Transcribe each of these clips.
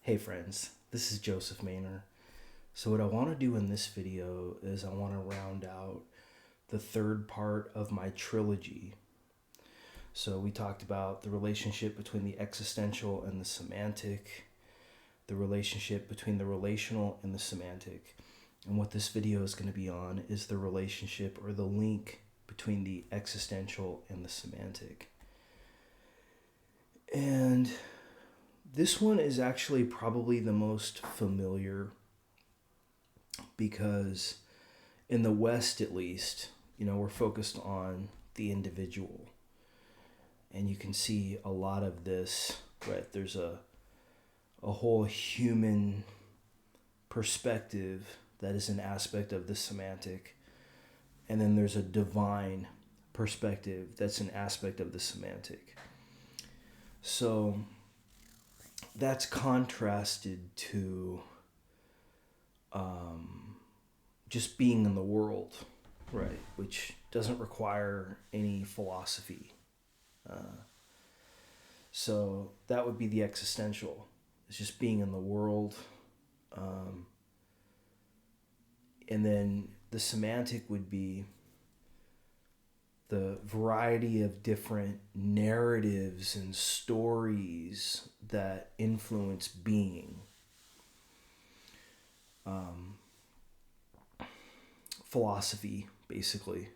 Hey friends, this is Joseph Maynor. So what I want to do in this video is I want to round out the third part of my trilogy. So we talked about the relationship between the existential and the semantic, the relationship between the relational and the semantic. And what this video is going to be on is the relationship or the link between the existential and the semantic. And this one is actually probably the most familiar because in the West, at least, we're focused on the individual. And you can see a lot of this, right? There's a whole human perspective that is an aspect of the semantic. And then there's a divine perspective that's an aspect of the semantic. So that's contrasted to just being in the world, right? Which doesn't require any philosophy. So that would be the existential. It's just being in the world. And then the semantic would be the variety of different narratives and stories that influence being. Philosophy, basically.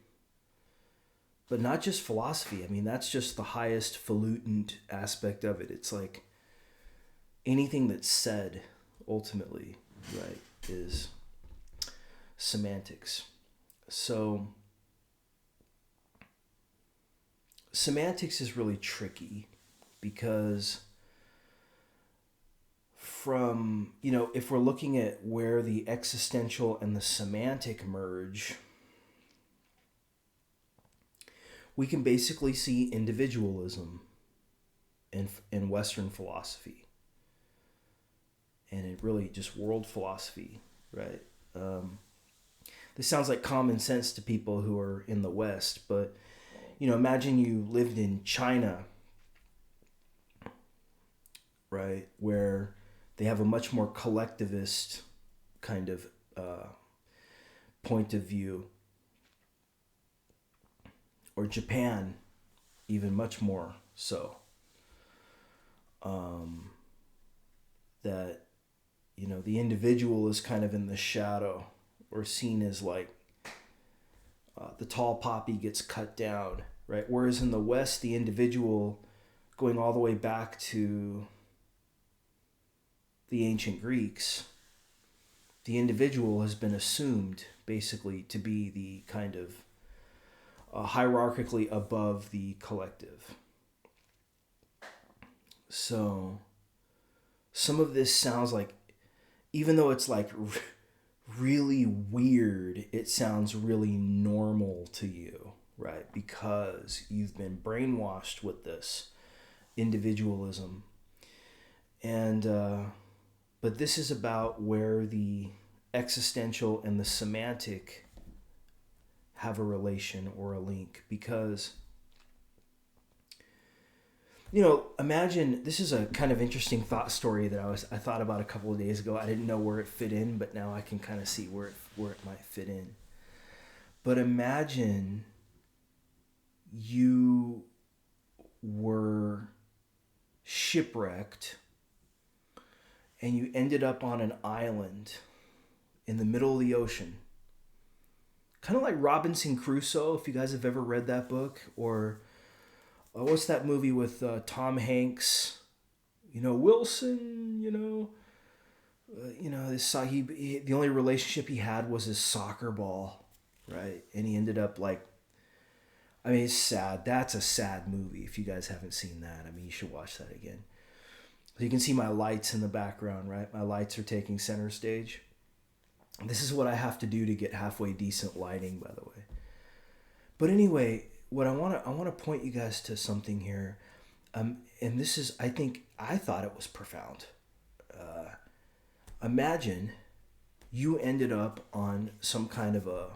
But not just philosophy. I mean, that's just the highest falutin aspect of it. It's like anything that's said, ultimately, right, is semantics. So semantics is really tricky because from, if we're looking at where the existential and the semantic merge, we can basically see individualism in Western philosophy. And it really just world philosophy, right? This sounds like common sense to people who are in the West, but imagine you lived in China, right, where they have a much more collectivist kind of point of view, or Japan, even much more so. That the individual is kind of in the shadow, or seen as like the tall poppy gets cut down, right? Whereas in the West, the individual, going all the way back to the ancient Greeks, the individual has been assumed basically to be the kind of hierarchically above the collective. So some of this sounds like, even though it's like really weird, it sounds really normal to you, right? Because you've been brainwashed with this individualism. And but this is about where the existential and the semantic have a relation or a link. Because imagine, this is a kind of interesting thought story that I thought about a couple of days ago. I didn't know where it fit in, but now I can kind of see where it might fit in. But imagine you were shipwrecked and you ended up on an island in the middle of the ocean. Kind of like Robinson Crusoe, if you guys have ever read that book. Or what's that movie with Tom Hanks? Wilson, the only relationship he had was his soccer ball, right? And he ended up it's sad. That's a sad movie. If you guys haven't seen that, you should watch that again. So you can see my lights in the background, right? My lights are taking center stage. This is what I have to do to get halfway decent lighting, by the way. But anyway, what I want to point you guys to something here, and this is, I thought it was profound. Imagine you ended up on some kind of a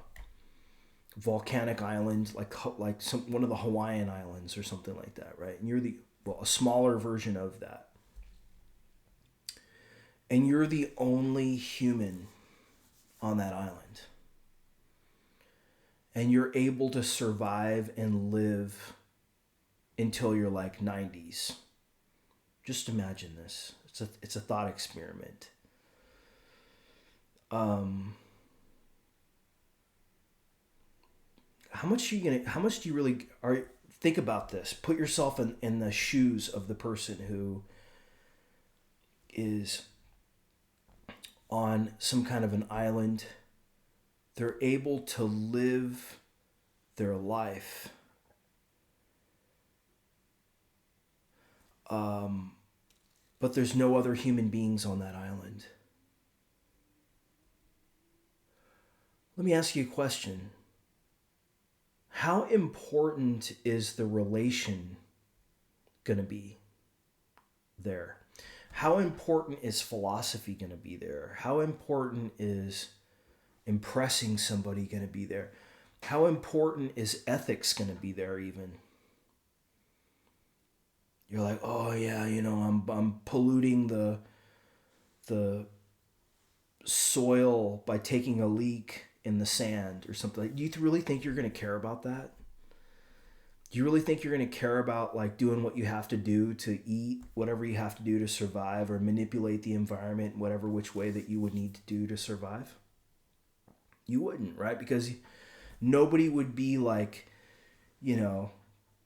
volcanic island, like one of the Hawaiian islands or something like that, right? And you're a smaller version of that. And you're the only human on that island. And you're able to survive and live until you're like 90s. Just imagine this. It's a thought experiment. How much do you really think about this? Put yourself in the shoes of the person who is on some kind of an island. They're able to live their life. But there's no other human beings on that island. Let me ask you a question. How important is the relation going to be there? How important is philosophy going to be there? How important is impressing somebody going to be there? How important is ethics going to be there even? You're like, oh yeah, I'm polluting the soil by taking a leak in the sand or something. Do you really think you're going to care about that? Do you really think you're going to care about like doing what you have to do to eat, whatever you have to do to survive, or manipulate the environment whatever which way that you would need to do to survive? You wouldn't, right? Because nobody would be like,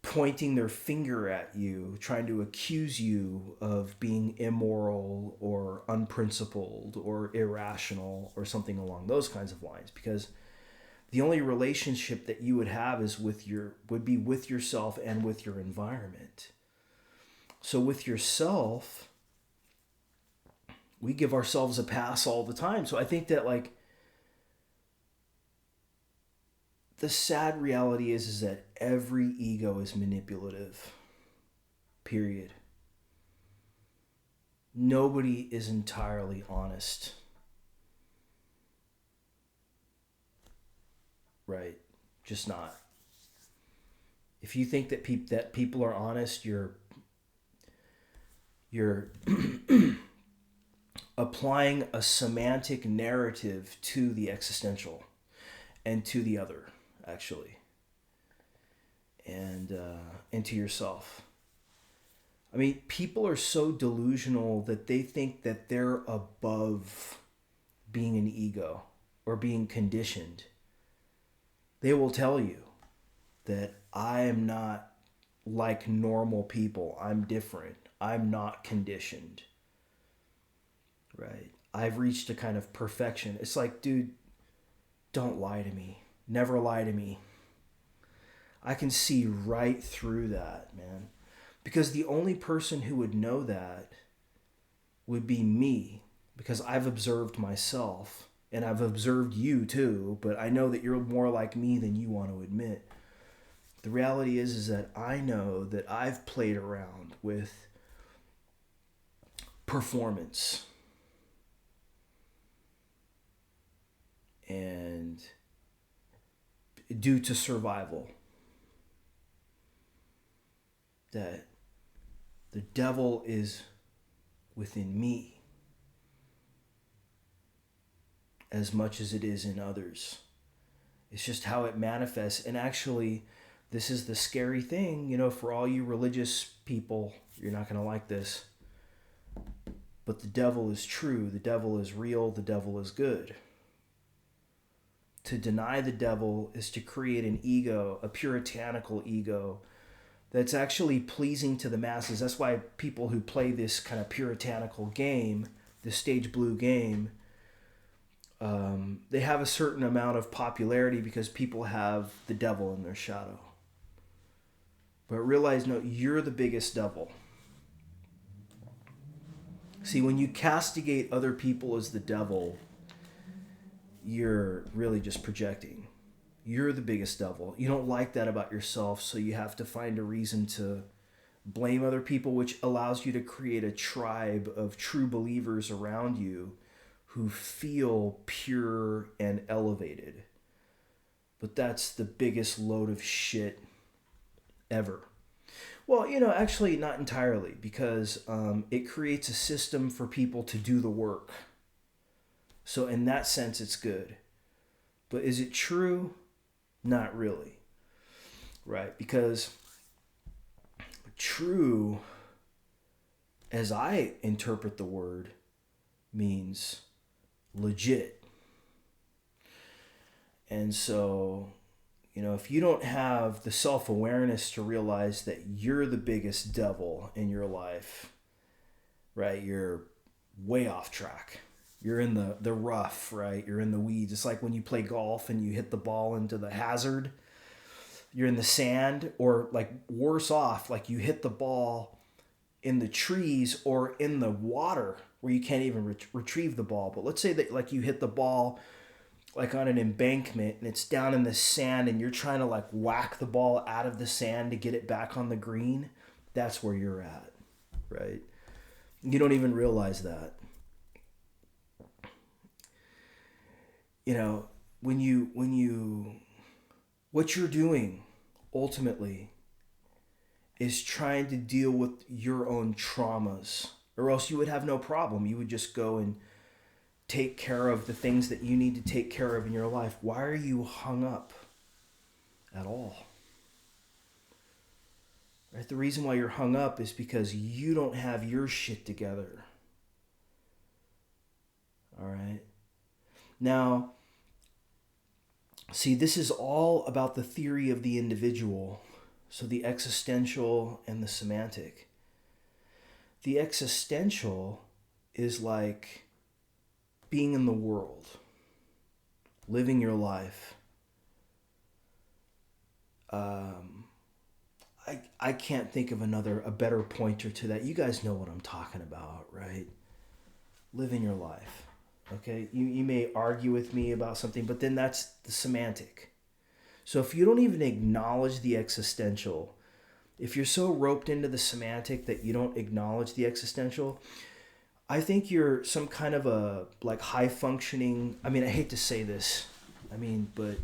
pointing their finger at you, trying to accuse you of being immoral or unprincipled or irrational or something along those kinds of lines, because the only relationship that you would have would be with yourself and with your environment. So with yourself, we give ourselves a pass all the time. So I think that like the sad reality is that every ego is manipulative. Period. Nobody is entirely honest. Right? Just not. If you think that people are honest, you're applying a semantic narrative to the existential and to the other, actually, and to yourself. I mean, people are so delusional that they think that they're above being an ego or being conditioned. They will tell you that I am not like normal people. I'm different. I'm not conditioned. Right? I've reached a kind of perfection. It's like, dude, don't lie to me. Never lie to me. I can see right through that, man. Because the only person who would know that would be me. Because I've observed myself. And I've observed you too. But I know that you're more like me than you want to admit. The reality is that I know that I've played around with performance. And due to survival. That the devil is within me as much as it is in others. It's just how it manifests. And actually, this is the scary thing, for all you religious people, you're not going to like this. But the devil is true. The devil is real. The devil is good. To deny the devil is to create an ego, a puritanical ego, that's actually pleasing to the masses. That's why people who play this kind of puritanical game, this stage blue game, they have a certain amount of popularity because people have the devil in their shadow. But realize, no, you're the biggest devil. See, when you castigate other people as the devil, you're really just projecting. You're the biggest devil. You don't like that about yourself, so you have to find a reason to blame other people, which allows you to create a tribe of true believers around you who feel pure and elevated. But that's the biggest load of shit ever. Well, actually, not entirely, because it creates a system for people to do the work. So, in that sense, it's good. But is it true? Not really, right? Because true, as I interpret the word, means legit. And so, if you don't have the self awareness to realize that you're the biggest devil in your life, right, you're way off track. You're in the rough, right? You're in the weeds. It's like when you play golf and you hit the ball into the hazard. You're in the sand, or like worse off, like you hit the ball in the trees or in the water where you can't even retrieve the ball. But let's say that like you hit the ball like on an embankment and it's down in the sand and you're trying to like whack the ball out of the sand to get it back on the green. That's where you're at, right? You don't even realize that. When you what you're doing ultimately is trying to deal with your own traumas, or else you would have no problem. You would just go and take care of the things that you need to take care of in your life. Why are you hung up at all? Right? The reason why you're hung up is because you don't have your shit together. All right? Now, see, this is all about the theory of the individual. So the existential and the semantic. The existential is like being in the world, living your life. I can't think of a better pointer to that. You guys know what I'm talking about, right? Living your life. Okay? You may argue with me about something, but then that's the semantic. So if you don't even acknowledge the existential, if you're so roped into the semantic that you don't acknowledge the existential, I think you're some kind of a like high functioning, I hate to say this, but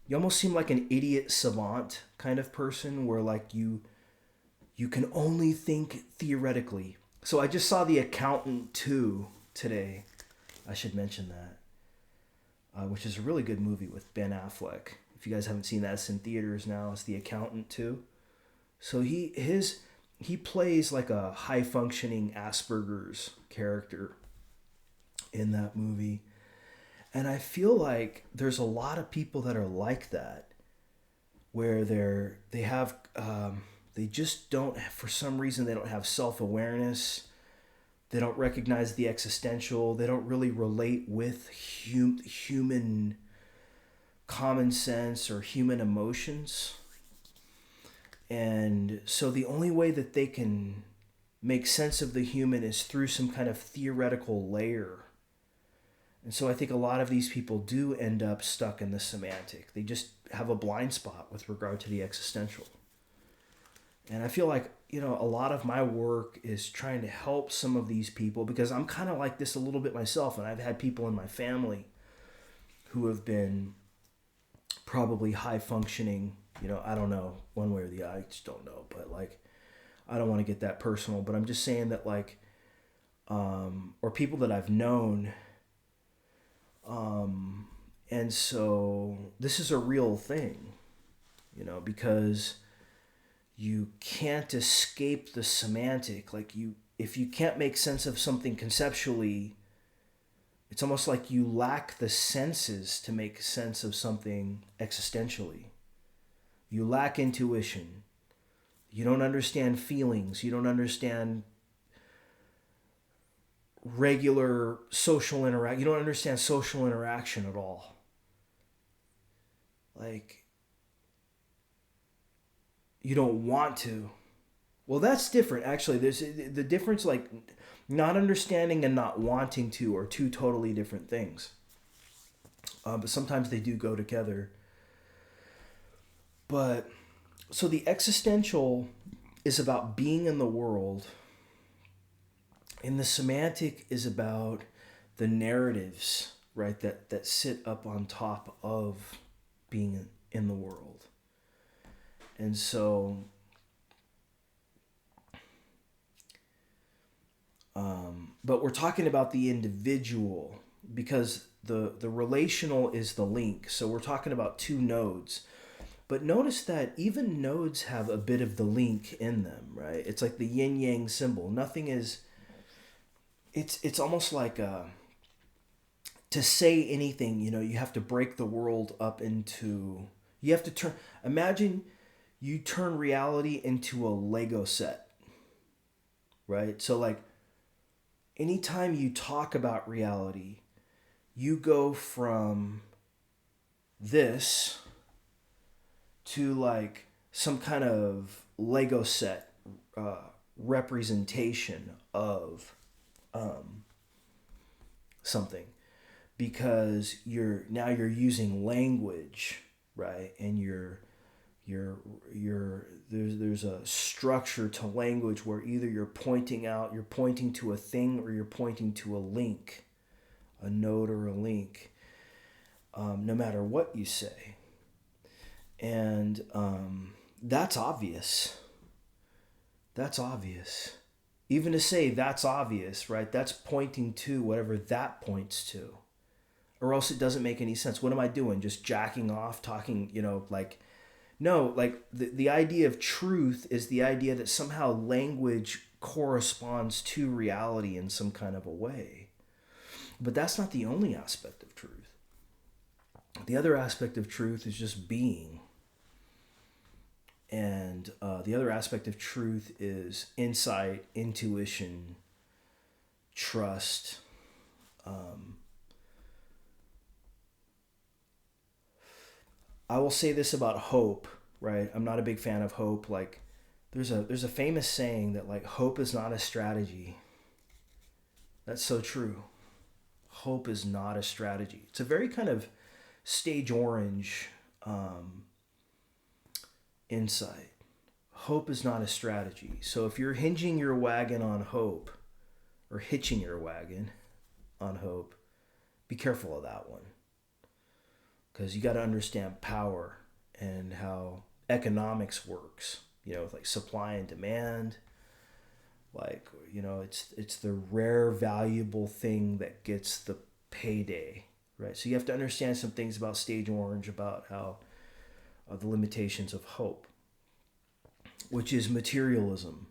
you almost seem like an idiot savant kind of person where like you can only think theoretically. So I just saw The Accountant 2 today. I should mention that. Which is a really good movie with Ben Affleck. If you guys haven't seen that, it's in theaters now. It's The Accountant 2. So he plays like a high functioning Asperger's character in that movie. And I feel like there's a lot of people that are like that, where they just don't, for some reason, they don't have self-awareness. They don't recognize the existential. They don't really relate with human common sense or human emotions. And so the only way that they can make sense of the human is through some kind of theoretical layer. And so I think a lot of these people do end up stuck in the semantic. They just have a blind spot with regard to the existential. And I feel like, a lot of my work is trying to help some of these people, because I'm kind of like this a little bit myself. And I've had people in my family who have been probably high functioning, I don't know, one way or the other, I just don't know. But like, I don't want to get that personal, but I'm just saying that like, or people that I've known. And so this is a real thing, because you can't escape the semantic. Like if you can't make sense of something conceptually, it's almost like you lack the senses to make sense of something existentially. You lack intuition. You don't understand feelings. You don't understand regular social interaction. You don't understand social interaction at all. Like, you don't want to. Well, that's different, actually. There's the difference, like, not understanding and not wanting to are two totally different things. But sometimes they do go together. But, so the existential is about being in the world, and the semantic is about the narratives, right, that sit up on top of being in the world. And so but we're talking about the individual because the relational is the link. So we're talking about two nodes. But notice that even nodes have a bit of the link in them, right? It's like the yin yang symbol. Nothing is. It's almost like to say anything. You have to break the world up into. You have to turn. Imagine you turn reality into a Lego set, right? So like, anytime you talk about reality, you go from this to like some kind of Lego set representation of something, because you're using language, right? And there's a structure to language where either you're pointing to a thing, or you're pointing to a link, a node or a link, no matter what you say. And that's obvious. That's obvious. Even to say that's obvious, right? That's pointing to whatever that points to. Or else it doesn't make any sense. What am I doing? Just jacking off, talking, like... No, like the idea of truth is the idea that somehow language corresponds to reality in some kind of a way. But that's not the only aspect of truth. The other aspect of truth is just being. And the other aspect of truth is insight, intuition, trust. I will say this about hope, right? I'm not a big fan of hope. Like, there's a famous saying that like hope is not a strategy. That's so true. Hope is not a strategy. It's a very kind of Stage Orange insight. Hope is not a strategy. So if you're hinging your wagon on hope, or hitching your wagon on hope, be careful of that one. Because you got to understand power and how economics works, with like supply and demand. Like, it's the rare, valuable thing that gets the payday, right? So you have to understand some things about Stage Orange, about how the limitations of hope, which is materialism.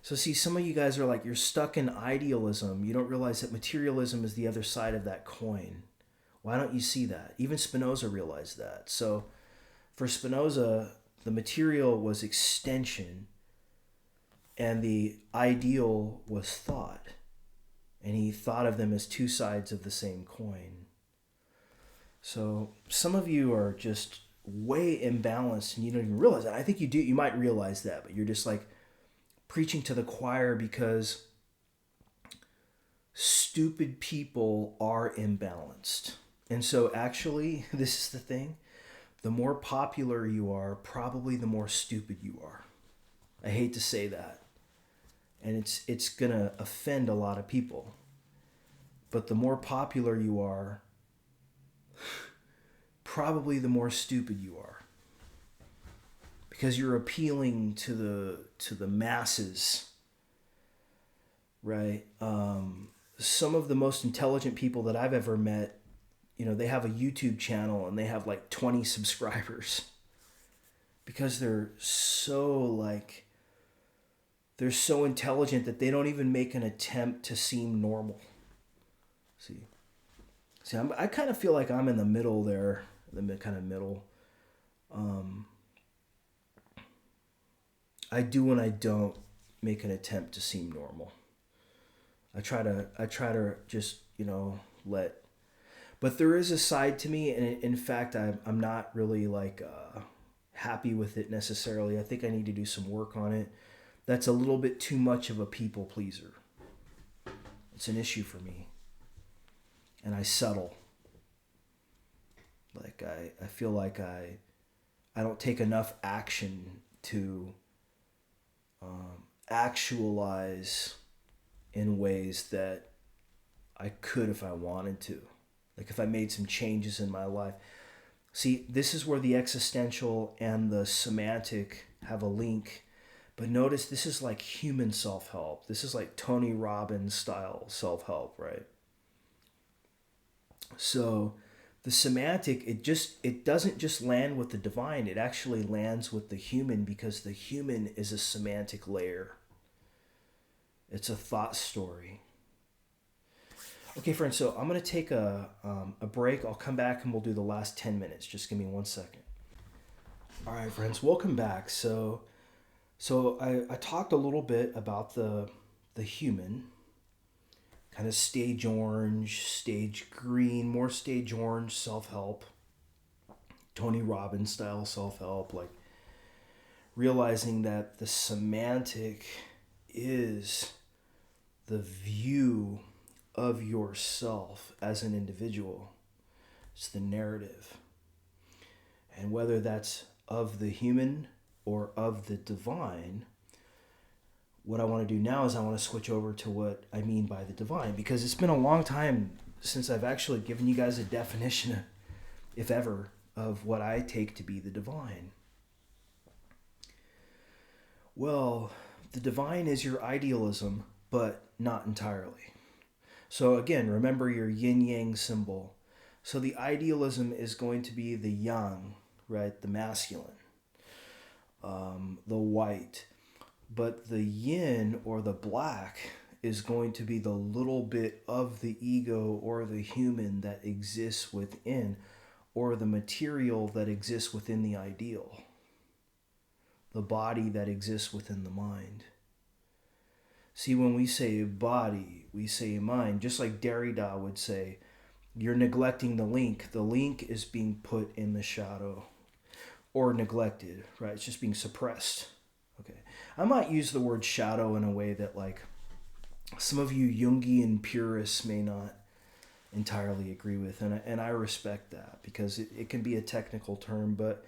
So see, some of you guys are like, you're stuck in idealism. You don't realize that materialism is the other side of that coin. Why don't you see that? Even Spinoza realized that. So for Spinoza, the material was extension and the ideal was thought. And he thought of them as two sides of the same coin. So some of you are just way imbalanced and you don't even realize that. I think you do. You might realize that, but you're just like preaching to the choir because stupid people are imbalanced. And so actually, this is the thing. The more popular you are, probably the more stupid you are. I hate to say that. And it's going to offend a lot of people. But the more popular you are, probably the more stupid you are. Because you're appealing to the masses, right? Some of the most intelligent people that I've ever met, they have a YouTube channel and they have like 20 subscribers because they're so intelligent that they don't even make an attempt to seem normal. See, I kind of feel like I'm in the middle there, the kind of middle. I do and I don't make an attempt to seem normal. I try to just, let. But there is a side to me, and in fact, I'm not really happy with it necessarily. I think I need to do some work on it. That's a little bit too much of a people pleaser. It's an issue for me. And I settle. Like I feel like I don't take enough action to actualize in ways that I could if I wanted to. Like if I made some changes in my life. See, this is where the existential and the semantic have a link, But notice this is like human self-help. This is like Tony Robbins style self-help, right? So the semantic, it doesn't just land with the divine, it actually lands with the human, because the human is a semantic layer. It's a thought story. Okay, friends, so I'm going to take a break. I'll come back and we'll do the last 10 minutes. Just give me 1 second. All right, friends, welcome back. So I talked a little bit about the human, kind of stage orange, stage green, more stage orange self-help, Tony Robbins style self-help, like realizing that the semantic is the view of yourself as an individual. It's the narrative. And whether that's of the human or of the divine, what I want to do now is I want to switch over to what I mean by the divine, because it's been a long time since I've actually given you guys a definition, if ever, of what I take to be the divine. Well, the divine is your idealism, but not entirely. So again, remember your yin-yang symbol. So the idealism is going to be the yang, right? The masculine, the white. But the yin, or the black, is going to be the little bit of the ego or the human that exists within, or the material that exists within the ideal. The body that exists within the mind. See, when we say body, we say mind. Just like Derrida would say, you're neglecting the link. The link is being put in the shadow, or neglected, right? It's just being suppressed. Okay. I might use the word shadow in a way that, like, some of you Jungian purists may not entirely agree with, and I respect that, because it can be a technical term. But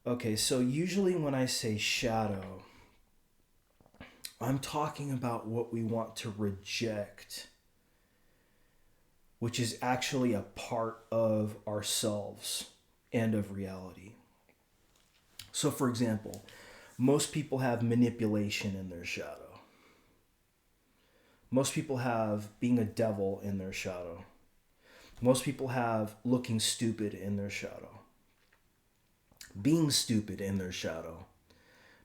okay, so usually when I say shadow, I'm talking about what we want to reject, which is actually a part of ourselves and of reality. So for example, most people have manipulation in their shadow. Most people have being a devil in their shadow. Most people have looking stupid in their shadow. Being stupid in their shadow.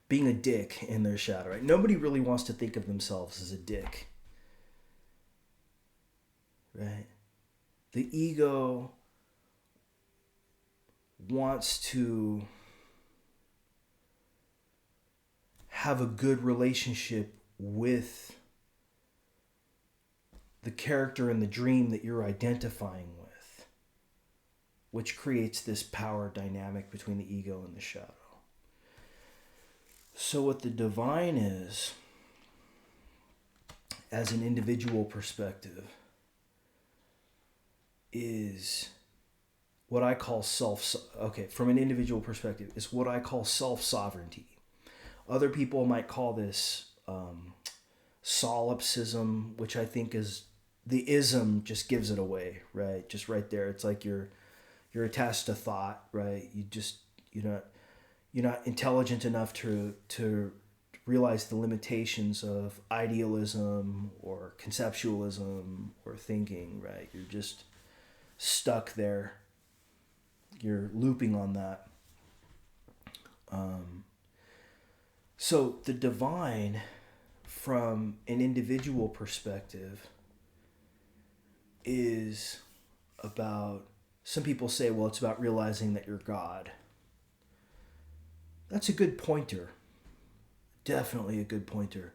Being a dick in their shadow, right? Nobody really wants to think of themselves as a dick, right? The ego wants to have a good relationship with the character in the dream that you're identifying with, which creates this power dynamic between the ego and the shadow. So what the divine is, as an individual perspective, is what I call from an individual perspective, is what I call self-sovereignty. Other people might call this solipsism, which I think is, the ism just gives it away, right? Just right there. It's like you're attached to thought, right? You're not intelligent enough to realize the limitations of idealism or conceptualism or thinking, right? You're just stuck there. You're looping on that. So the divine, from an individual perspective, is about, some people say, well, it's about realizing that you're God. That's a good pointer. Definitely a good pointer.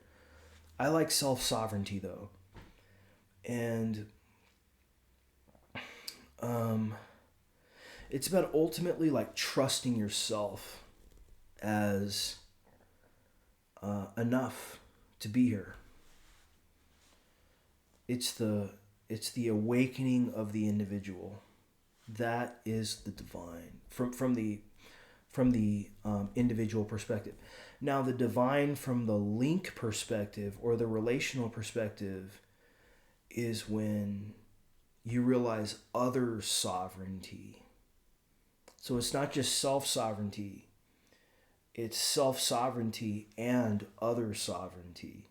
I like self-sovereignty, though. And it's about ultimately, like, trusting yourself as enough to be here. It's the awakening of the individual. That is the divine from the individual perspective. Now, the divine from the link perspective, or the relational perspective, is when you realize other sovereignty. So it's not just self-sovereignty. it's self-sovereignty and other sovereignty.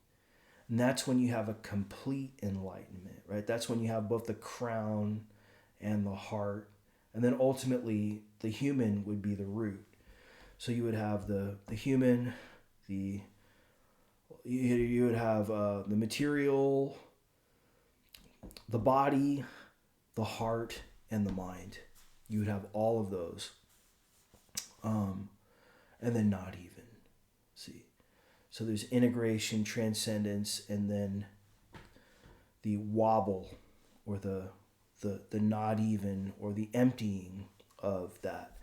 And that's when you have a complete enlightenment, right? That's when you have both the crown and the heart. And then ultimately, the human would be the root. So you would have the human, you would have the material, the body, the heart, and the mind. You would have all of those. And then not even. See? So there's integration, transcendence, and then the wobble, or the not even, or the emptying of that.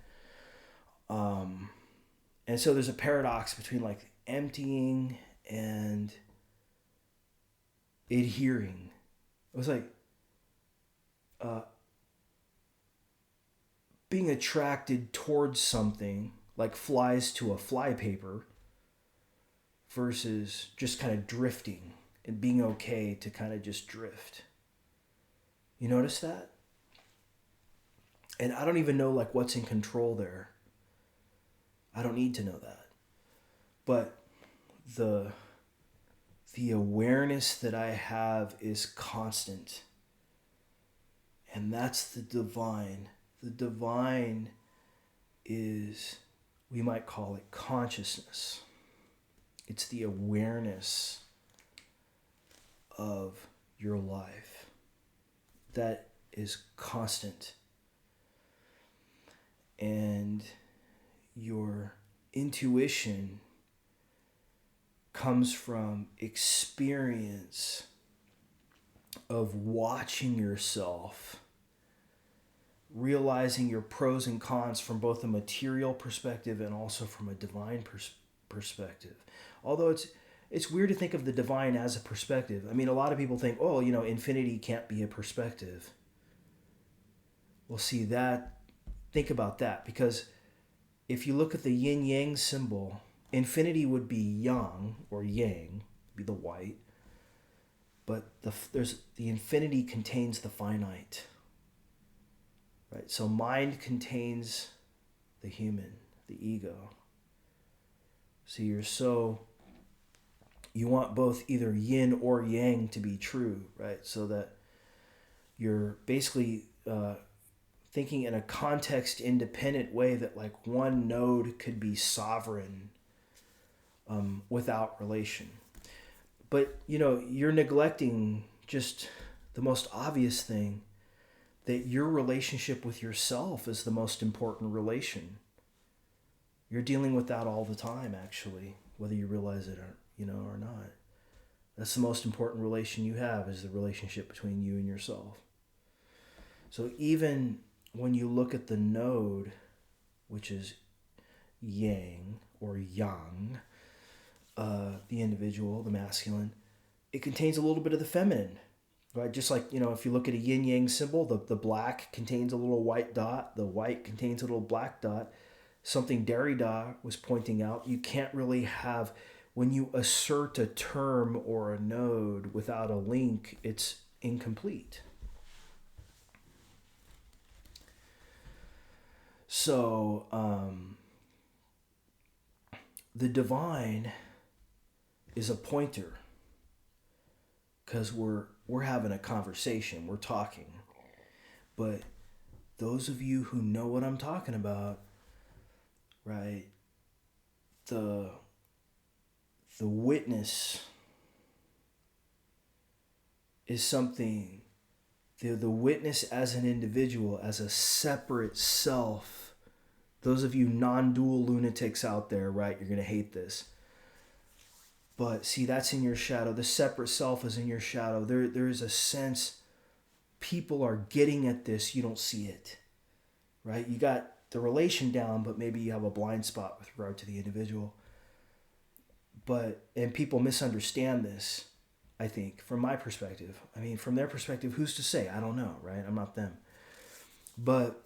And so there's a paradox between like emptying and adhering. It was like being attracted towards something, like flies to a flypaper, versus just kind of drifting and being okay to kind of just drift. You notice that? And I don't even know like what's in control there. I don't need to know that. But the awareness that I have is constant. And that's the divine. The divine is, we might call it consciousness. It's the awareness of your life that is constant. And your intuition comes from experience of watching yourself, realizing your pros and cons from both a material perspective and also from a divine perspective. Although it's weird to think of the divine as a perspective. I mean, a lot of people think, oh, infinity can't be a perspective. Well, see that, think about that, because if you look at the yin-yang symbol, infinity would be yang, or yang, be the white, but the infinity contains the finite. Right? So mind contains the human, the ego. So you want both either yin or yang to be true, right? So that you're basically thinking in a context independent way, that like one node could be sovereign without relation. But you're neglecting just the most obvious thing, that your relationship with yourself is the most important relation. You're dealing with that all the time, actually, whether you realize it or not. That's the most important relation you have, is the relationship between you and yourself. So even when you look at the node, which is yang or yang, the individual, the masculine, it contains a little bit of the feminine. Right? Just like, if you look at a yin-yang symbol, the black contains a little white dot, the white contains a little black dot. Something Derrida was pointing out, you can't really have, when you assert a term or a node without a link, it's incomplete. So, the divine is a pointer, because we're having a conversation, we're talking. But those of you who know what I'm talking about, right, the witness is something, the witness as an individual, as a separate self. Those of you non-dual lunatics out there, right, you're going to hate this. But see, that's in your shadow. The separate self is in your shadow. There is a sense people are getting at this. You don't see it, right? You got the relation down, but maybe you have a blind spot with regard to the individual. And people misunderstand this, I think, from my perspective. I mean, from their perspective, who's to say? I don't know, right? I'm not them. But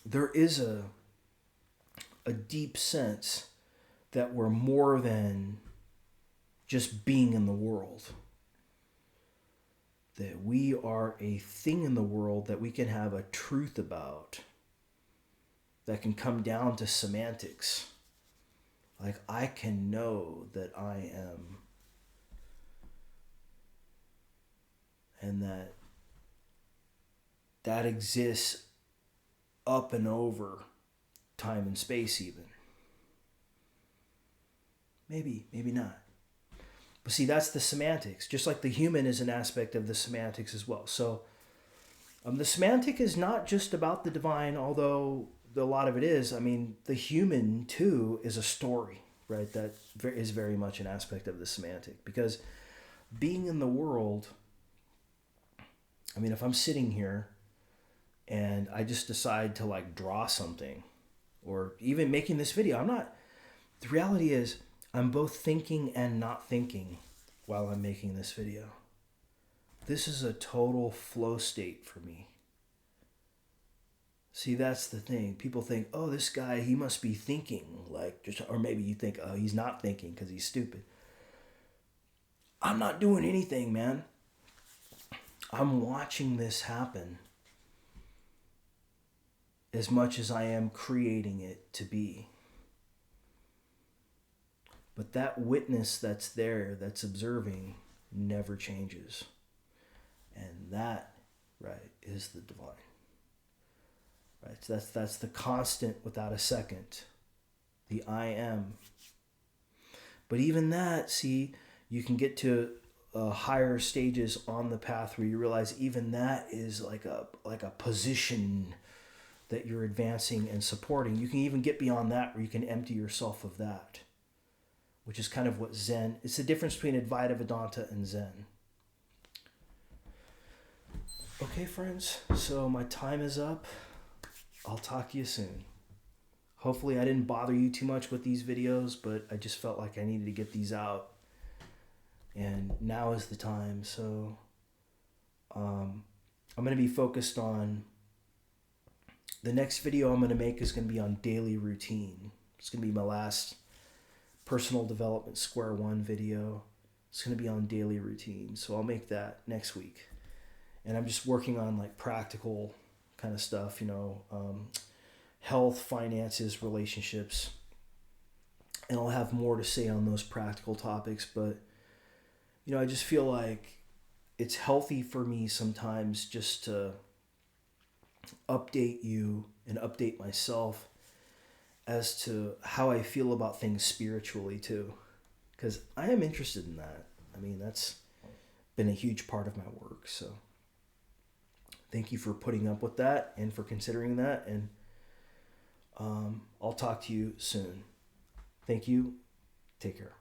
there is a deep sense that we're more than just being in the world. That we are a thing in the world that we can have a truth about. that can come down to semantics. Like, I can know that I am, and that exists up and over time and space even. Maybe not. But see, that's the semantics. Just like the human is an aspect of the semantics as well. So the semantic is not just about the divine, although a lot of it is. I mean, the human too is a story, right? That is very much an aspect of the semantic. Because being in the world, I mean, if I'm sitting here and I just decide to like draw something, or even making this video, the reality is I'm both thinking and not thinking while I'm making this video. This is a total flow state for me. See, that's the thing. People think, oh, this guy, he must be thinking, or maybe you think, oh, he's not thinking because he's stupid. I'm not doing anything, man. I'm watching this happen as much as I am creating it to be. But that witness that's there, that's observing, never changes. And that, right, is the divine. Right? So that's the constant without a second. The I am. But even that, see, you can get to higher stages on the path where you realize even that is like a position that you're advancing and supporting. You can even get beyond that where you can empty yourself of that, which is kind of what Zen, it's the difference between Advaita Vedanta and Zen. Okay, friends, so my time is up. I'll talk to you soon. Hopefully I didn't bother you too much with these videos, but I just felt like I needed to get these out. And now is the time. So I'm going to be focused on, the next video I'm going to make is going to be on daily routine. It's going to be my last personal development square one video. It's going to be on daily routine. So I'll make that next week. And I'm just working on like practical kind of stuff, health, finances, relationships. And I'll have more to say on those practical topics. But, I just feel like it's healthy for me sometimes just to update you and update myself as to how I feel about things spiritually too. Because I am interested in that. I mean, that's been a huge part of my work. So thank you for putting up with that and for considering that. And I'll talk to you soon. Thank you. Take care.